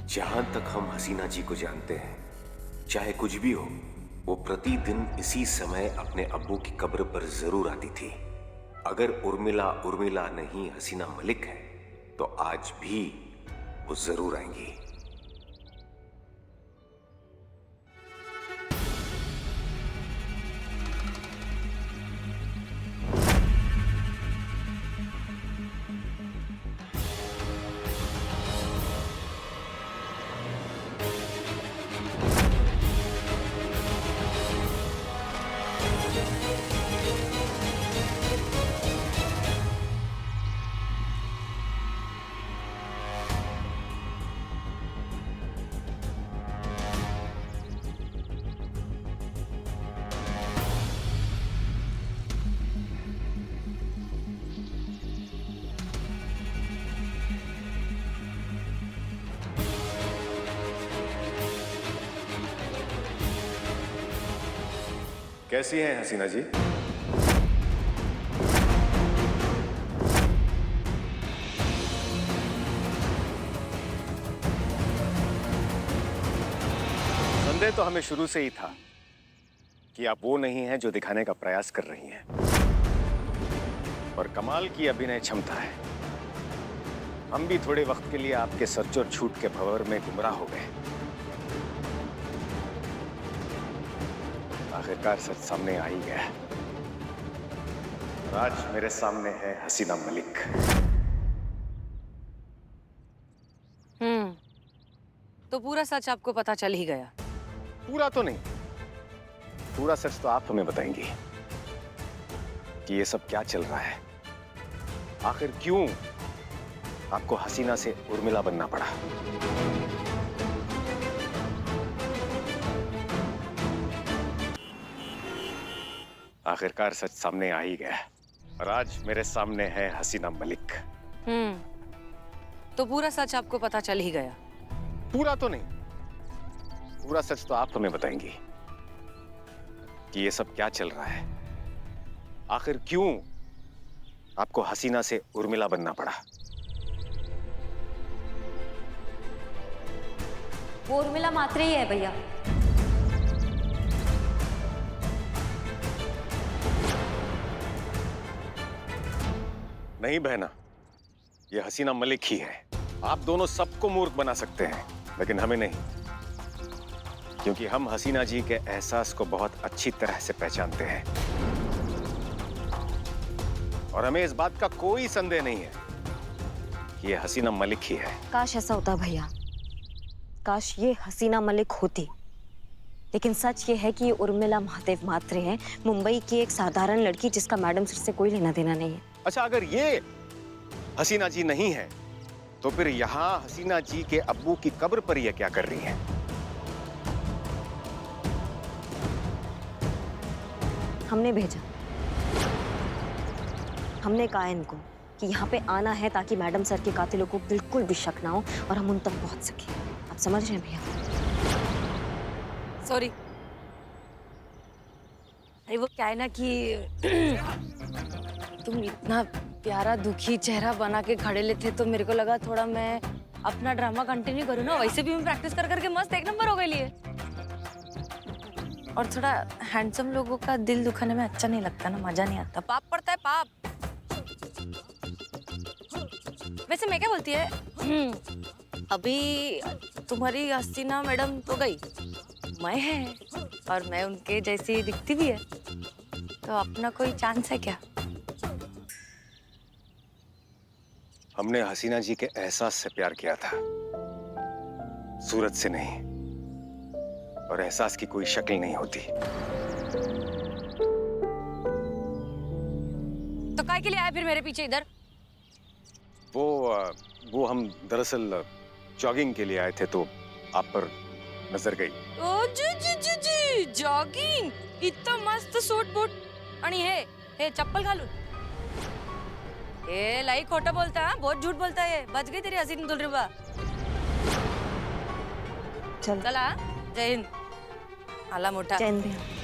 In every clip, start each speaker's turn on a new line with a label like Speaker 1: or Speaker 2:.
Speaker 1: जहां तक हम हसीना जी को जानते हैं, चाहे कुछ भी हो, वो प्रतिदिन इसी समय अपने अब्बू की कब्र पर जरूर आती थी। अगर उर्मिला उर्मिला नहीं हसीना मलिक है, तो आज भी वो जरूर आएंगी। कैसी हैं हसीना जी? संदेह तो हमें शुरू से ही था कि आप वो नहीं हैं जो दिखाने का प्रयास कर रही हैं। और कमाल की अभिनय क्षमता है। हम भी थोड़े वक्त के लिए आपके सच और झूठ के भंवर में गुमराह हो गए। आखिरकार सच सामने आ ही गया। और आज मेरे सामने है हसीना मलिक।
Speaker 2: तो पूरा सच आपको पता चल ही गया?
Speaker 1: पूरा तो नहीं, पूरा सच तो आप हमें बताएंगी कि ये सब क्या चल रहा है। आखिर क्यों आपको हसीना से उर्मिला बनना पड़ा? आखिरकार सच सामने आ ही गया। और आज मेरे सामने है हसीना मलिक।
Speaker 2: तो पूरा सच आपको पता चल ही गया?
Speaker 1: पूरा तो नहीं, पूरा सच तो आप हमें बताएंगी कि ये सब क्या चल रहा है। आखिर क्यों आपको हसीना से उर्मिला बनना पड़ा?
Speaker 3: वो उर्मिला मात्रे ही है भैया।
Speaker 1: नहीं बहना, ये हसीना मलिक ही है। आप दोनों सबको मूर्ख बना सकते हैं, लेकिन हमें नहीं, क्योंकि हम हसीना जी के एहसास को बहुत अच्छी तरह से पहचानते हैं। और हमें इस बात का कोई संदेह नहीं है कि ये हसीना मलिक ही है।
Speaker 3: काश ऐसा होता भैया, काश ये हसीना मलिक होती। लेकिन सच ये है कि ये उर्मिला महादेव मात्रे है, मुंबई की एक साधारण लड़की जिसका मैडम सर से कोई लेना देना नहीं है।
Speaker 1: अच्छा, अगर ये हसीना जी नहीं है, तो फिर यहां हसीना जी के अब्बू की कब्र पर ये क्या कर रही हैं?
Speaker 3: हमने भेजा, हमने कहा इनको कि यहाँ पे आना है ताकि मैडम सर के कातिलों को बिल्कुल भी शक ना हो और हम उन तक पहुंच सके। आप समझ रहे हैं भैया?
Speaker 2: सॉरी, अरे वो क्या है ना कि तुम इतना प्यारा दुखी चेहरा बना के खड़े ले थे, तो मेरे को लगा थोड़ा मैं अपना ड्रामा कंटिन्यू करूँ ना। वैसे भी मैं प्रैक्टिस कर करके मस्त एक नंबर हो गई लिए। और थोड़ा हैंडसम लोगों का दिल दुखाने में अच्छा नहीं लगता ना, मजा नहीं आता, पाप पड़ता है पाप। वैसे मैं क्या बोलती है, अभी तुम्हारी हसीना मैडम तो गई, मैं है और मैं उनके जैसी दिखती भी है, तो अपना कोई चांस है क्या?
Speaker 1: हमने हसीना जी के एहसास से प्यार किया था, सूरत से नहीं। और एहसास की कोई शक्ल नहीं होती।
Speaker 2: तो काय के लिए आया फिर मेरे पीछे इधर?
Speaker 1: वो हम दरअसल जॉगिंग के लिए आए थे, तो आप पर नजर गई।
Speaker 2: ओ जी जी जी जी, जॉगिंग, इतना मस्त सूट बूट आणि हे चप्पल घालून। ए लाई खोटा बोलता है, बहुत झूठ बोलता है। बच गई तेरी हसीन दुलरुबा। चला, जय हिंद। आला मोठा।
Speaker 3: जय हिंद भैया।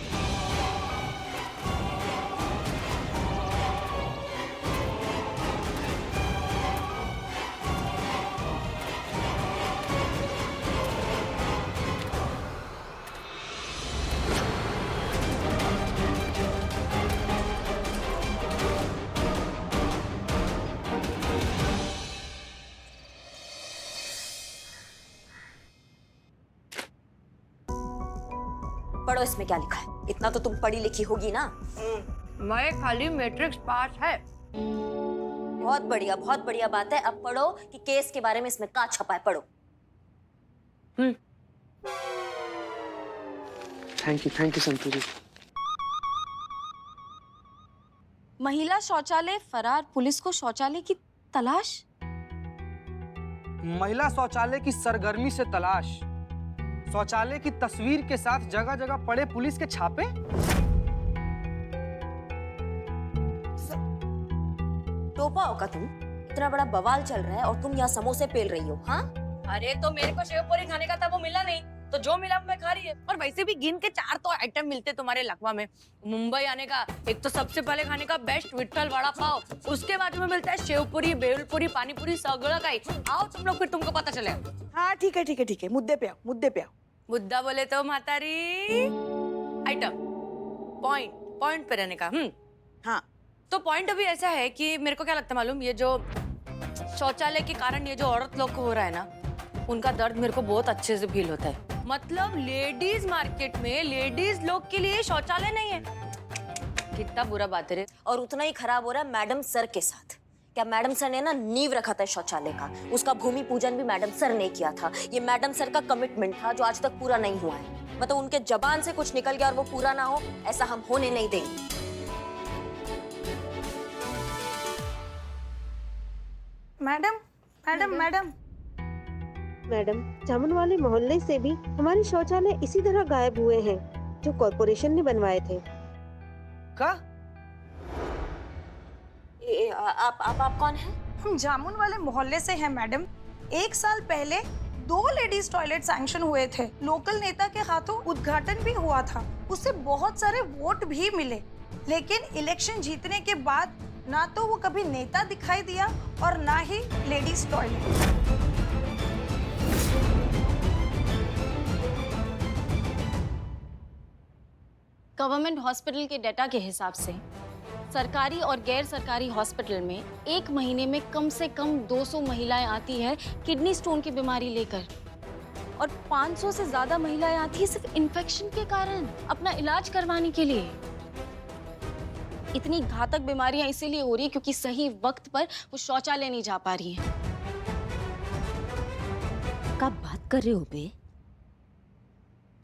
Speaker 3: पढ़ो इसमें क्या लिखा है। इतना तो तुम पढ़ी लिखी होगी ना।
Speaker 2: मैं खाली मैट्रिक्स पास है।
Speaker 3: बहुत बढ़िया बात है। अब पढ़ो कि केस के बारे में इसमें क्या छपा है, पढ़ो।
Speaker 4: थैंक यू संतू जी।
Speaker 3: महिला शौचालय फरार, पुलिस को शौचालय की तलाश।
Speaker 4: महिला शौचालय की सरगर्मी से तलाश, शौचालय की तस्वीर के साथ जगह जगह पड़े पुलिस के छापे।
Speaker 3: टोपा होगा तुम, इतना बड़ा बवाल चल रहा है और तुम यहाँ समोसे पेल रही हो। हाँ,
Speaker 2: अरे तो मेरे को शेव पूरी खाने का था, वो मिला नहीं, तो जो मिला मैं खा रही है। और वैसे भी गिन के 4 तो आइटम मिलते तुम्हारे लकवा में। मुंबई आने का एक तो सबसे पहले खाने का बेस्ट विट्ठल वड़ा पाव, उसके बाद में मिलता है शेव पूरी, भेलपुरी, पानी पूरी, सगड़ा काही। आओ तुम लोग, फिर तुमको पता चलेगा।
Speaker 5: हाँ ठीक है, मुद्दे पे आओ।
Speaker 2: मुद्दा बोले तो मातारी आइटम पॉइंट पे रहने का।
Speaker 5: हाँ
Speaker 2: तो पॉइंट अभी ऐसा है कि मेरे को क्या लगता है मालूम, ये जो शौचालय के कारण ये जो औरत लोग को हो रहा है ना, उनका दर्द मेरे को बहुत अच्छे से फील होता है। मतलब लेडीज मार्केट में लेडीज लोग के लिए शौचालय नहीं है, कितना बुरा बात है रे।
Speaker 3: और उतना ही खराब हो रहा है मैडम सर के साथ। क्या मैडम सर ने ना नींव रखा था शौचालय का, उसका भूमि पूजन भी मैडम सर ने किया था। ये मैडम सर का कमिटमेंट था जो आज तक पूरा नहीं हुआ है। मतलब उनके जबान से कुछ निकल गया और वो पूरा ना हो, ऐसा हम होने नहीं देंगे।
Speaker 6: मैडम, जामुन वाले मोहल्ले से भी हमारे शौचालय इसी तरह गायब हुए हैं जो कॉर्पोरेशन ने बनवाए थे।
Speaker 4: का?
Speaker 3: आप कौन हैं?
Speaker 5: हम जामुन वाले मोहल्ले से हैं मैडम। 1 साल पहले 2 लेडीज टॉयलेट सैंक्शन हुए थे, लोकल नेता के हाथों उद्घाटन भी हुआ था, उससे बहुत सारे वोट भी मिले। लेकिन इलेक्शन जीतने के बाद ना तो वो कभी नेता दिखाई दिया और ना ही लेडीज टॉयलेट।
Speaker 7: गवर्नमेंट हॉस्पिटल के डेटा के हिसाब से सरकारी और गैर सरकारी हॉस्पिटल में एक महीने में कम से कम 200 महिलाएं आती है किडनी स्टोन की बीमारी लेकर, और 500 से ज्यादा महिलाएं आती है सिर्फ इन्फेक्शन के कारण अपना इलाज करवाने के लिए। इतनी घातक बीमारियां इसीलिए हो रही है क्योंकि सही वक्त पर वो शौचालय नहीं जा पा रही हैं।
Speaker 3: कब बात कर रहे हो बे?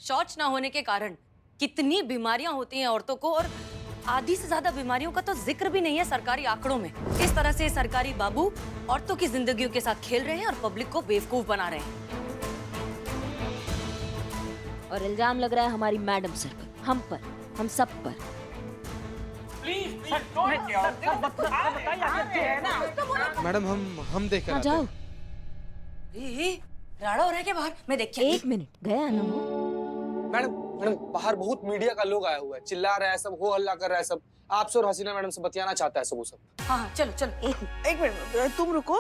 Speaker 2: शौच ना होने के कारण कितनी बीमारियां होती हैं औरतों को, और आधी से ज्यादा बीमारियों का तो जिक्र भी नहीं है सरकारी आंकड़ों में। इस तरह से सरकारी बाबू औरतों की जिंदगियों के साथ खेल रहे हैं और पब्लिक को बेवकूफ बना रहे हैं।
Speaker 3: और इल्जाम लग रहा है हमारी मैडम सर पर, हम पर, हम सब पर।
Speaker 4: मैडम हम देख कर
Speaker 3: जाओ।
Speaker 2: राड़ा हो रहा है क्या बाहर? मैं देख के
Speaker 3: 1 मिनट, गया ना वो।
Speaker 4: मैडम बाहर बहुत मीडिया का लोग आया हुआ है, चिल्ला रहा है सब, हो हल्ला कर रहा है सब। आपसे और हसीना मैडम से बतियाना चाहता है सब वो सब।
Speaker 2: हाँ चलो।
Speaker 5: एक मिनट तुम रुको,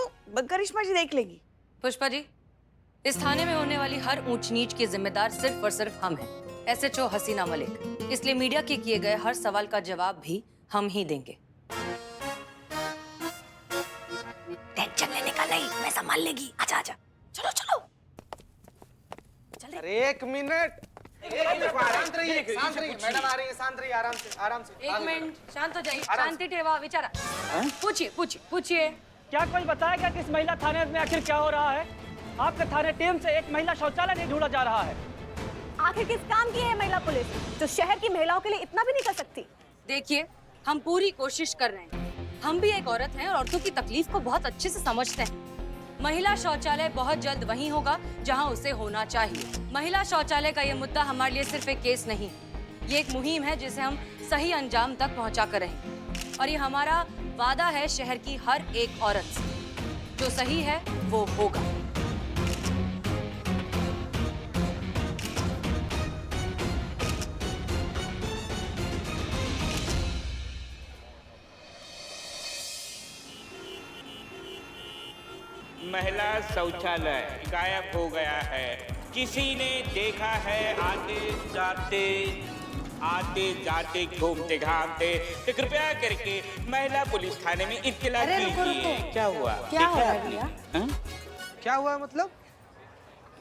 Speaker 5: करिश्मा जी देख लेंगी।
Speaker 2: पुष्पा जी, इस थाने में होने वाली हर ऊंच नीच की जिम्मेदार सिर्फ और सिर्फ हम हैं, SHO हसीना मलिक। इसलिए मीडिया के किए गए हर सवाल का जवाब भी हम ही देंगे। टेंशन लेने का नहीं, मैं संभाल लेगी। आजा चलो।
Speaker 4: अरे 1 मिनट, शांत रहिए मैडम, आ रही है, शांत रहिए, आराम से।
Speaker 2: 1 मिनट, शांत हो जाइए, शांति ठेवा, विचारा। पूछिए।
Speaker 8: क्या कोई बताएगा कि इस महिला थाने में आखिर क्या हो रहा है? आपके थाने टीम से एक महिला शौचालय नहीं ढूंढा जा रहा है।
Speaker 6: आखिर किस काम की है महिला पुलिस जो शहर की महिलाओं के लिए इतना भी नहीं कर सकती?
Speaker 2: देखिए, हम पूरी कोशिश कर रहे हैं। हम भी एक औरत हैं और औरतों की तकलीफ को बहुत अच्छे से समझते हैं। महिला शौचालय बहुत जल्द वहीं होगा जहां उसे होना चाहिए। महिला शौचालय का ये मुद्दा हमारे लिए सिर्फ एक केस नहीं, ये एक मुहिम है जिसे हम सही अंजाम तक पहुंचा कर रहे हैं। और ये हमारा वादा है शहर की हर एक औरत से, जो सही है वो होगा।
Speaker 9: महिला शौचालय गायब हो गया है। किसी ने देखा है आते जाते घूमते घामते, तो कृपया करके महिला पुलिस थाने में इत्तला कीजिए। क्या हुआ
Speaker 4: क्या हुआ मतलब?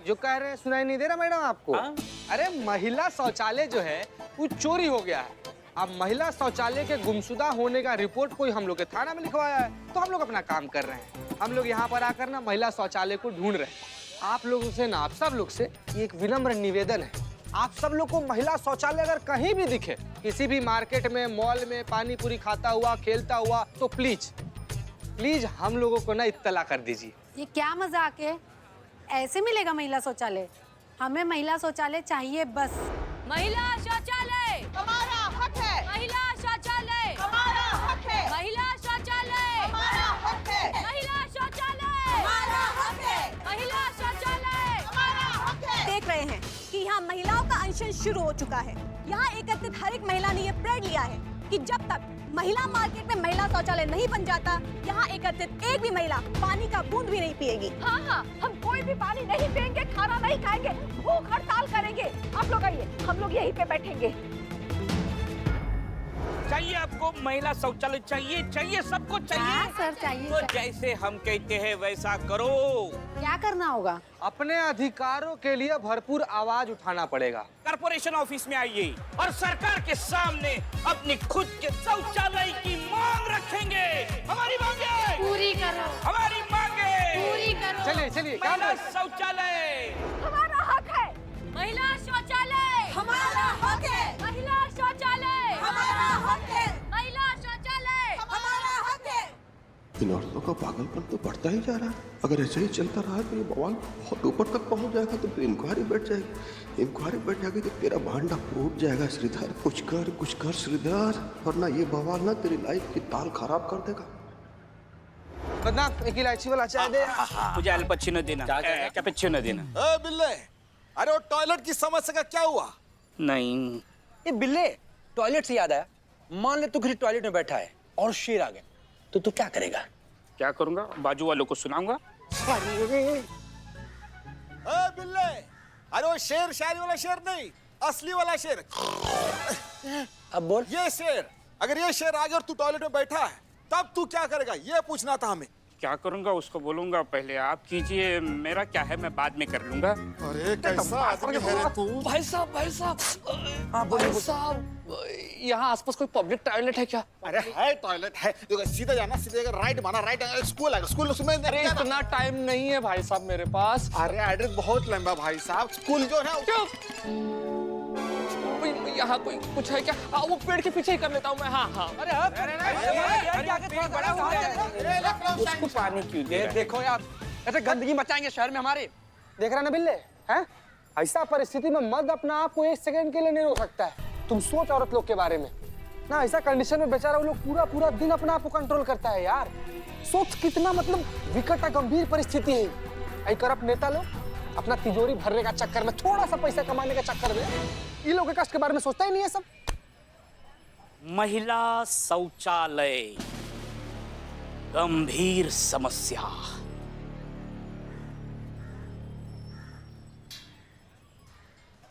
Speaker 4: जो कह रहे हैं सुनाई नहीं दे रहा मैडम आपको? अरे महिला शौचालय जो है वो चोरी हो गया है। अब महिला शौचालय के गुमशुदा होने का रिपोर्ट कोई हम लोग के थाना में लिखवाया है, तो हम लोग अपना काम कर रहे हैं। हम लोग यहाँ पर आकर ना महिला शौचालय को ढूंढ रहे हैं। आप लोगों से ना, आप सब लोग से एक विनम्र निवेदन है, आप सब लोग को महिला शौचालय अगर कहीं भी दिखे, किसी भी मार्केट में, मॉल में, पानी पूरी खाता हुआ, खेलता हुआ, तो प्लीज प्लीज हम लोगों को ना इत्तला कर दीजिए।
Speaker 10: ये क्या मजाक है? ऐसे मिलेगा महिला शौचालय? हमें महिला शौचालय चाहिए बस।
Speaker 2: महिला शौचालय
Speaker 11: हमारा हक है।
Speaker 2: महिला शौचालय
Speaker 11: हमारा हक है।
Speaker 2: महिला शौचालय
Speaker 11: हमारा हक है।
Speaker 2: महिला शौचालय
Speaker 11: हमारा हक है।
Speaker 2: महिला शौचालय
Speaker 11: हमारा हक है।
Speaker 12: देख रहे हैं कि यहाँ महिलाओं का अनशन शुरू हो चुका है। यहाँ एकत्रित हर एक महिला ने ये प्रण लिया है कि जब तक महिला मार्केट में महिला शौचालय नहीं बन जाता, यहाँ एकत्रित एक भी महिला पानी का बूंद भी नहीं पिएगी।
Speaker 2: हाँ हाँ, हम कोई भी पानी नहीं पिएंगे, खाना नहीं खाएंगे, भूख हड़ताल करेंगे। आप लोग आइए, हम लोग यहीं पे बैठेंगे।
Speaker 9: चाहिए आपको महिला शौचालय? चाहिए सबको चाहिए।
Speaker 10: हाँ सर, चाहिए।
Speaker 9: तो जैसे हम कहते हैं वैसा करो।
Speaker 10: क्या करना होगा?
Speaker 4: अपने अधिकारों के लिए भरपूर आवाज उठाना पड़ेगा।
Speaker 9: कॉर्पोरेशन ऑफिस में आइए और सरकार के सामने अपनी खुद के शौचालय की मांग रखेंगे। हमारी मांगे
Speaker 10: पूरी करो।
Speaker 9: हमारी मांगे
Speaker 10: पूरी करो।
Speaker 4: चलिए चलिए काम
Speaker 9: महिला
Speaker 4: करें।
Speaker 9: शौचालय
Speaker 2: हमारा हक है। महिला शौचालय
Speaker 11: हमारा हक है।
Speaker 2: महिला शौचालय
Speaker 11: हमारा हक है।
Speaker 2: महिला शौचालय
Speaker 11: हमारा हक है।
Speaker 13: इन औरतों का पागलपन तो बढ़ता ही जा रहा है। अगर ऐसे ही चलता रहा तो ये बवाल बहुत ऊपर तक पहुंच जाएगा, तो फिर इंक्वायरी बैठ जाएगी। इंक्वायरी बैठ जाएगी तो तेरा भांडा फूट जाएगा। श्रीधर कुछ कर श्रीधर, वरना ये बवाल ना तेरी लाइफ की ताल खराब कर देगा।
Speaker 4: बदनाम, एक इलायची वाला चाय दे।
Speaker 9: मुझे अल्पचिनो देना, कैपेचिनो देना।
Speaker 14: बिल्ले, अरे वो टॉयलेट की समस्या का क्या हुआ?
Speaker 9: नहीं,
Speaker 8: ये बिल्ले, टॉयलेट से याद आया, मान ले तू किसी टॉयलेट में बैठा है और शेर आ गया, तो तू क्या करेगा?
Speaker 9: क्या करूंगा? बाजू वालों को सुनाऊंगा।
Speaker 14: बिल्ले, अरे वो शेर शायरी वाला शेर नहीं, असली वाला शेर।
Speaker 8: अब बोल।
Speaker 14: ये शेर, अगर ये शेर आ गया और तू टॉयलेट में बैठा है, तब तू क्या करेगा? ये पूछना था हमें।
Speaker 9: क्या करूंगा उसको बोलूंगा, पहले आप कीजिए, मेरा क्या है मैं बाद में कर लूंगा।
Speaker 14: अरे कैसा आदमी है रे तू?
Speaker 8: भाई साहब भाई साहब, यहाँ आसपास कोई पब्लिक टॉयलेट है क्या?
Speaker 14: अरे है टॉयलेट है, देखो सीधा जाना, सीधे राइट माना, राइट स्कूल है, स्कूल उसमें।
Speaker 8: अरे इतना टाइम नहीं है भाई साहब मेरे पास।
Speaker 14: अरे एड्रेस बहुत लंबा भाई साहब, स्कूल जो है।
Speaker 8: यहाँ कोई कुछ है क्या? वो पेड़ के पीछे ही कर लेता हूँ मैं। हाँ।
Speaker 9: उसको पानी क्यों दे रहा है?
Speaker 4: देखो यार, ऐसे गंदगी मचाएंगे शहर में हमारे। देख रहा ना बिल्ले, हैं? ऐसा परिस्थिति में मर्द अपना आप को एक सेकंड के लिए नहीं रोक सकता है। तुम सोच औरत लोग के बारे में ना, ऐसा कंडीशन में बेचारा वो लोग पूरा दिन अपना आप को कंट्रोल करता है यार। सोच कितना मतलब विकट गंभीर परिस्थिति है। ऐ करप्ट नेता लोग अपना तिजोरी भरने का चक्कर में, थोड़ा सा पैसा कमाने का चक्कर में, ये लोग के कष्ट के बारे में सोचता ही नहीं है सब।
Speaker 9: महिला शौचालय गंभीर समस्या।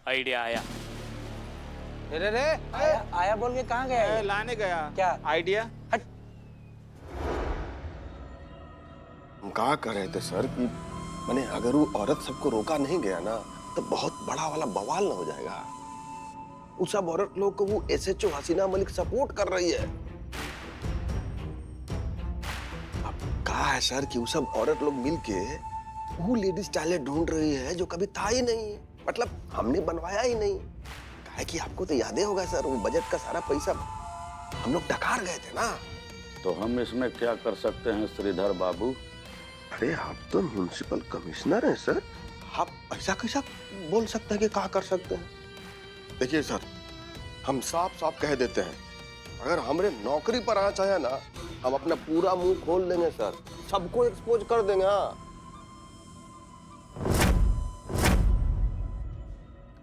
Speaker 9: आइडिया आया।
Speaker 4: रे
Speaker 8: आया बोल के कहाँ गया?
Speaker 14: लाने गया।
Speaker 8: क्या
Speaker 14: आइडिया?
Speaker 13: हम कहा कर रहे थे सर कि मैंने अगर वो औरत सबको रोका नहीं गया ना, तो बहुत बड़ा वाला बवाल न हो जाएगा। उस सब औरत लोग को वो एसएचओ हसीना मलिक सपोर्ट कर रही है। अब कहा है सर कि वो सब औरत लोग मिलके वो लेडीज टॉयलेट ढूंढ रही है जो कभी था ही नहीं, मतलब हमने बनवाया ही नहीं। कहा कि आपको तो याद ही होगा सर, वो बजट का सारा पैसा हम लोग डकार गए थे ना।
Speaker 15: तो हम इसमें क्या कर सकते हैं श्रीधर बाबू?
Speaker 13: अरे आप तो म्युनिसिपल कमिश्नर हैं सर, आप ऐसा कैसा बोल सकते हैं कि क्या कर सकते हैं? देखिए सर, हम साफ साफ कह देते हैं, अगर हमारे नौकरी पर आना चाहे ना, हम अपना पूरा मुंह खोल देंगे सर, सबको एक्सपोज कर देंगे। हाँ,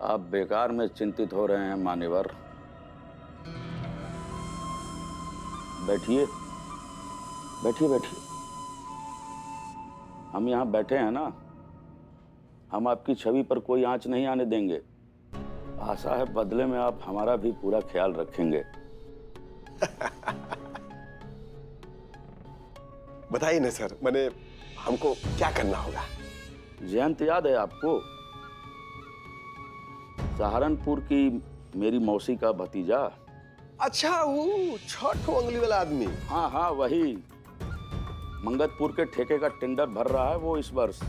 Speaker 15: आप बेकार में चिंतित हो रहे हैं मान्यवर। बैठिए बैठिए बैठिए। हम यहाँ बैठे हैं ना, हम आपकी छवि पर कोई आंच नहीं आने देंगे। आशा है बदले में आप हमारा भी पूरा ख्याल रखेंगे।
Speaker 13: बताइए ना सर, मैंने हमको क्या करना होगा?
Speaker 15: जयंत याद है आपको? सहारनपुर की मेरी मौसी का भतीजा।
Speaker 13: अच्छा, वो 6 उंगली वाला आदमी।
Speaker 15: हाँ हाँ, वही मंगतपुर के ठेके का टेंडर भर रहा है वो इस वर्ष।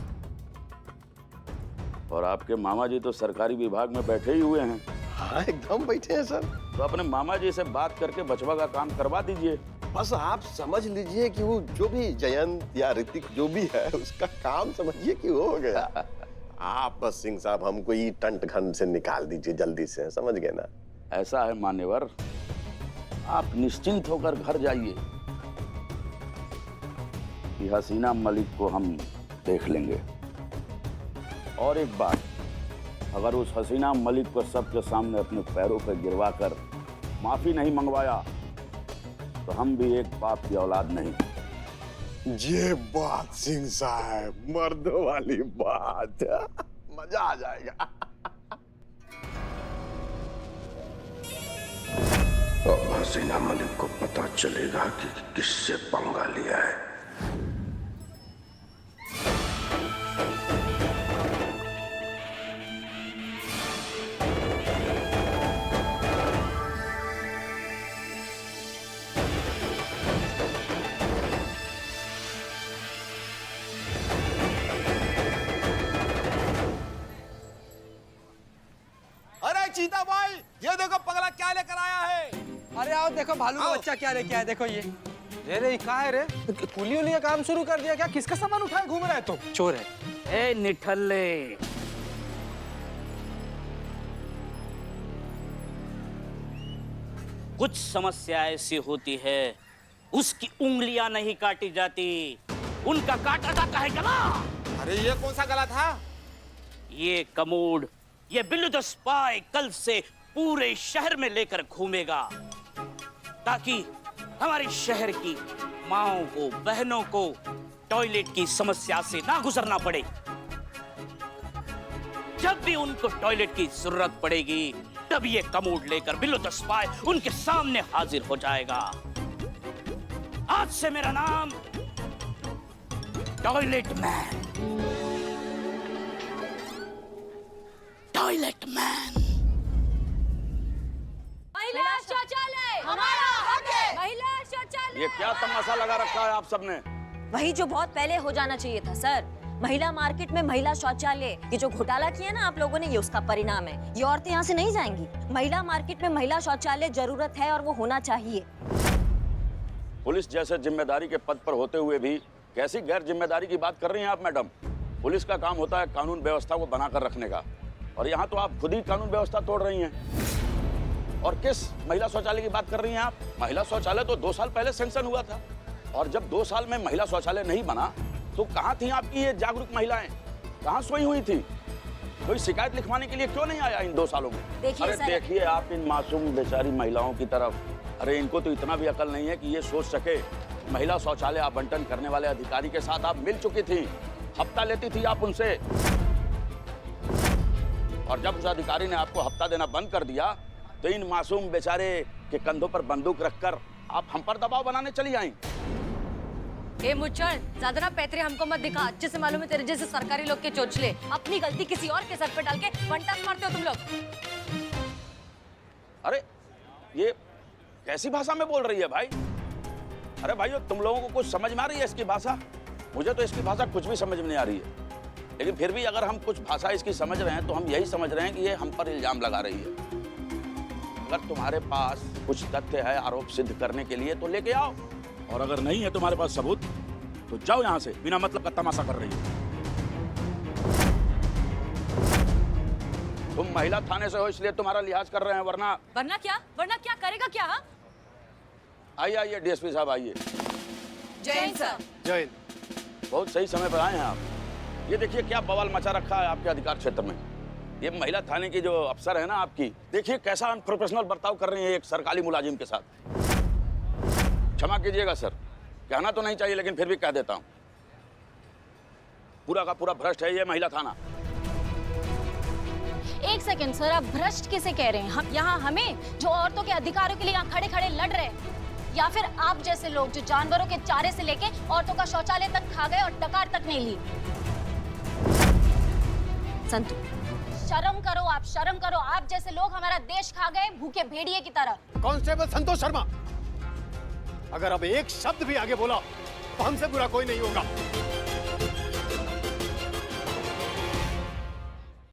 Speaker 15: और आपके मामा जी तो सरकारी विभाग में बैठे ही हुए हैं।
Speaker 13: हाँ, एकदम बैठे हैं सर।
Speaker 15: तो अपने मामा जी से बात करके बचवा का काम करवा दीजिए।
Speaker 13: बस आप समझ लीजिए कि वो जो भी जयंत या ऋतिक जो भी है उसका काम समझिए कि हो गया। आप बस सिंह साहब हमको ये टंट घन से निकाल दीजिए जल्दी से, समझ गए ना?
Speaker 15: ऐसा है मान्यवर, आप निश्चिंत होकर घर जाइए कि हसीना मलिक को हम देख लेंगे। और एक बात, अगर उस हसीना मलिक को सबके सामने अपने पैरों पर गिरवा कर माफी नहीं मंगवाया तो हम भी एक बाप की औलाद नहीं।
Speaker 13: ये बात सिंह साहब मर्दों वाली बात, मजा आ जाएगा।
Speaker 16: अब हसीना मलिक को पता चलेगा कि किससे पंगा लिया है।
Speaker 14: अरे चीता भाई, ये देखो पगला क्या लेकर आया है।
Speaker 4: अरे आओ देखो भालू का बच्चा क्या लेके आया, देखो ये। रे कहाँ है रे? कुली उली का काम शुरू कर दिया क्या? किसका सामान उठाए घूम रहा है तो? चोर है।
Speaker 9: ए निठल्ले, कुछ समस्या ऐसी होती है उसकी उंगलियां नहीं काटी जाती, उनका काटा जाता है गला।
Speaker 14: अरे ये कौन सा गला था?
Speaker 9: ये कमोड, ये बिल्लू द स्पाई कल से पूरे शहर में लेकर घूमेगा ताकि हमारे शहर की माओं को, बहनों को टॉयलेट की समस्या से ना गुजरना पड़े। जब भी उनको टॉयलेट की जरूरत पड़ेगी तब ये कमोड लेकर बिल्लू द स्पाई उनके सामने हाजिर हो जाएगा। आज से मेरा नाम टॉयलेट मैन। Toilet man.
Speaker 7: महिला शौचालय हमारा हक है। महिला शौचालय।
Speaker 15: ये क्या तमाशा लगा रखा है आप सबने?
Speaker 3: वही जो बहुत पहले हो जाना चाहिए था सर। महिला मार्केट में महिला शौचालय, ये जो घोटाला किया ना आप लोगों ने, ये उसका परिणाम है। ये औरतें यहाँ से नहीं जाएंगी। महिला मार्केट में महिला शौचालय जरूरत है और वो होना चाहिए।
Speaker 15: पुलिस जैसे जिम्मेदारी के पद पर होते हुए भी कैसी गैर जिम्मेदारी की बात कर रही हैं आप मैडम? पुलिस का काम होता है कानून व्यवस्था को बनाकर रखने का, और यहाँ तो आप खुद ही कानून व्यवस्था तोड़ रही हैं। और किस महिला शौचालय की बात कर रही हैं आप? महिला शौचालय तो 2 साल पहले सैंक्शन हुआ था, और जब 2 साल में महिला शौचालय नहीं बना तो कहाँ थी आपकी ये जागरूक महिलाएं? कहाँ सोई हुई थी? कोई शिकायत लिखवाने के लिए क्यों नहीं आया इन 2 सालों में? अरे देखिए आप इन मासूम बेचारी महिलाओं की तरफ। अरे इनको तो इतना भी अकल नहीं है कि ये सोच सके महिला शौचालय आवंटन करने वाले अधिकारी के साथ आप मिल चुकी थी, हफ्ता लेती थी आप उनसे, और जब उस अधिकारी ने आपको हफ्ता देना बंद कर दिया तो इन मासूम बेचारे के कंधों पर बंदूक रखकर आप हम पर दबाव बनाने चली आई।
Speaker 2: ए मुच्चर, ज्यादा ना पैतरे हमको मत दिखा। अच्छे से मालूम है तेरे जैसे सरकारी लोग के चोचले अपनी गलती किसी और के सर पे डाल के फंटास मारते हो तुम लोग।
Speaker 15: अरे ये कैसी भाषा में बोल रही है भाई? अरे भाइयों, तुम लोगों को कुछ समझ में आ रही है इसकी भाषा? मुझे तो इसकी भाषा कुछ भी समझ में नहीं आ रही है, लेकिन फिर भी अगर हम कुछ भाषा इसकी समझ रहे हैं तो हम यही समझ रहे हैं कि ये हम पर इल्जाम लगा रही है। अगर तुम्हारे पास कुछ तथ्य है आरोप सिद्ध करने के लिए तो लेके आओ, और अगर नहीं है तुम्हारे पास सबूत तो जाओ यहाँ से, बिना मतलब का तमाशा कर रही है। तुम महिला थाने से हो इसलिए तुम्हारा लिहाज कर रहे हैं, वरना
Speaker 2: क्या करेगा क्या? हाँ?
Speaker 15: आइए आइए डीएसपी साहब आइए।
Speaker 2: जय सर।
Speaker 15: जय। बहुत सही समय पर आए हैं आप। ये देखिए क्या बवाल मचा रखा है आपके अधिकार क्षेत्र में। ये महिला थाने की जो अफसर है ना आपकी, देखिए कैसा अनप्रोफेशनल बर्ताव कर रही है एक सरकारी मुलाजिम के साथ। क्षमा कीजिएगा सर, कहना तो नहीं चाहिए लेकिन फिर भी कह देता हूं, पूरा का पूरा भ्रष्ट है ये महिला थाना।
Speaker 7: एक सेकंड सर, आप भ्रष्ट किसे कह रहे हैं? हम यहाँ हमें जो औरतों के अधिकारों के लिए यहाँ खड़े खड़े लड़ रहे हैं, या फिर आप जैसे लोग जो जानवरों के चारे से लेके औरतों का शौचालय तक खा गए और डकार तक नहीं ली?
Speaker 3: संतु,
Speaker 7: शर्म करो, आप शर्म करो। आप जैसे लोग हमारा देश खा गए भूखे भेड़िए की तरह।
Speaker 17: कांस्टेबल संतोष शर्मा, अगर अब एक शब्द भी आगे बोला तो हमसे बुरा कोई नहीं होगा।